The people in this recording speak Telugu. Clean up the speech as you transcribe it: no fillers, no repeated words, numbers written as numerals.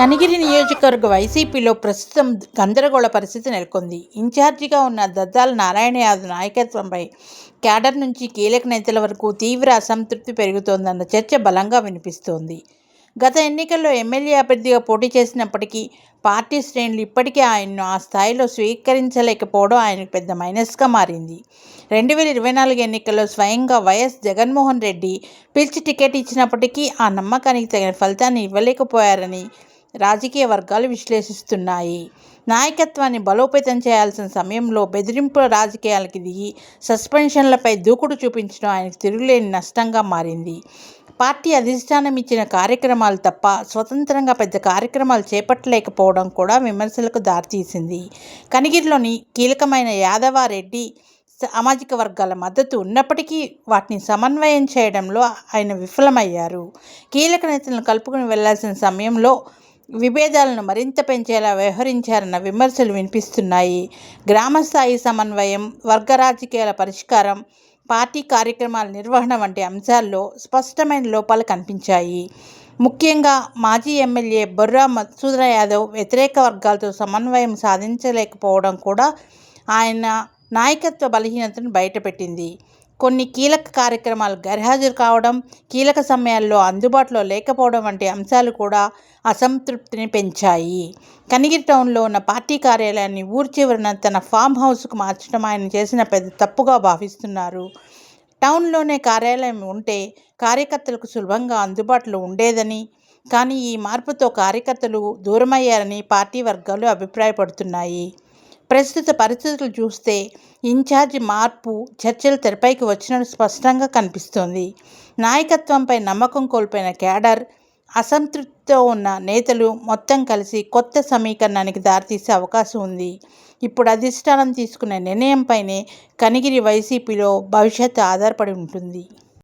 కనిగిరి నియోజకవర్గ వైసీపీలో ప్రస్తుతం గందరగోళ పరిస్థితి నెలకొంది. ఇన్ఛార్జిగా ఉన్న దద్దాల నారాయణ యాదవ్ నాయకత్వంపై క్యాడర్ నుంచి కీలక నేతల వరకు తీవ్ర అసంతృప్తి పెరుగుతోందన్న చర్చ బలంగా వినిపిస్తోంది. గత ఎన్నికల్లో ఎమ్మెల్యే అభ్యర్థిగా పోటీ చేసినప్పటికీ పార్టీ శ్రేణులు ఇప్పటికీ ఆయన్ను ఆ స్థాయిలో స్వీకరించలేకపోవడం ఆయనకు పెద్ద మైనస్గా మారింది. 2024 ఎన్నికల్లో స్వయంగా వైఎస్ జగన్మోహన్ రెడ్డి పిలిచి టికెట్ ఇచ్చినప్పటికీ ఆ నమ్మకానికి తగిన ఫలితాన్ని ఇవ్వలేకపోయారని రాజకీయ వర్గాలు విశ్లేషిస్తున్నాయి. నాయకత్వాన్ని బలోపేతం చేయాల్సిన సమయంలో బెదిరింపుల రాజకీయాలకి దిగి సస్పెన్షన్లపై దూకుడు చూపించడం ఆయనకు తిరుగులేని నష్టంగా మారింది. పార్టీ అధిష్టానం ఇచ్చిన కార్యక్రమాలు తప్ప స్వతంత్రంగా పెద్ద కార్యక్రమాలు చేపట్టలేకపోవడం కూడా విమర్శలకు దారితీసింది. కనిగిరిలోని కీలకమైన యాదవారెడ్డి సామాజిక వర్గాల మద్దతు ఉన్నప్పటికీ వాటిని సమన్వయం చేయడంలో ఆయన విఫలమయ్యారు. కీలక నేతలను కలుపుకుని వెళ్లాల్సిన సమయంలో విభేదాలను మరింత పెంచేలా వ్యవహరించారన్న విమర్శలు వినిపిస్తున్నాయి. గ్రామస్థాయి సమన్వయం, వర్గ రాజకీయాల పరిష్కారం, పార్టీ కార్యక్రమాల నిర్వహణ వంటి అంశాల్లో స్పష్టమైన లోపాలు కనిపించాయి. ముఖ్యంగా మాజీ ఎమ్మెల్యే బొర్రా మధుసూదన యాదవ్ వ్యతిరేక వర్గాలతో సమన్వయం సాధించలేకపోవడం కూడా ఆయన నాయకత్వ బలహీనతను బయటపెట్టింది. కొన్ని కీలక కార్యక్రమాలు గైర్హాజరు కావడం, కీలక సమయాల్లో అందుబాటులో లేకపోవడం వంటి అంశాలు కూడా అసంతృప్తిని పెంచాయి. కనిగిరి టౌన్లో ఉన్న పార్టీ కార్యాలయాన్ని ఊరి చివరన తన ఫామ్ హౌస్కు మార్చడం ఆయన చేసిన పెద్ద తప్పుగా భావిస్తున్నారు. టౌన్లోనే కార్యాలయం ఉంటే కార్యకర్తలకు సులభంగా అందుబాటులో ఉండేదని, కానీ ఈ మార్పుతో కార్యకర్తలు దూరమయ్యారని పార్టీ వర్గాలు అభిప్రాయపడుతున్నాయి. ప్రస్తుత పరిస్థితులు చూస్తే ఇన్ఛార్జి మార్పు చర్చలు తెరపైకి వచ్చినట్టు స్పష్టంగా కనిపిస్తోంది. నాయకత్వంపై నమ్మకం కోల్పోయిన క్యాడర్, అసంతృప్తితో ఉన్న నేతలు మొత్తం కలిసి కొత్త సమీకరణానికి దారితీసే అవకాశం ఉంది. ఇప్పుడు అధిష్టానం తీసుకునే నిర్ణయంపైనే కనిగిరి వైసీపీలో భవిష్యత్తు ఆధారపడి ఉంటుంది.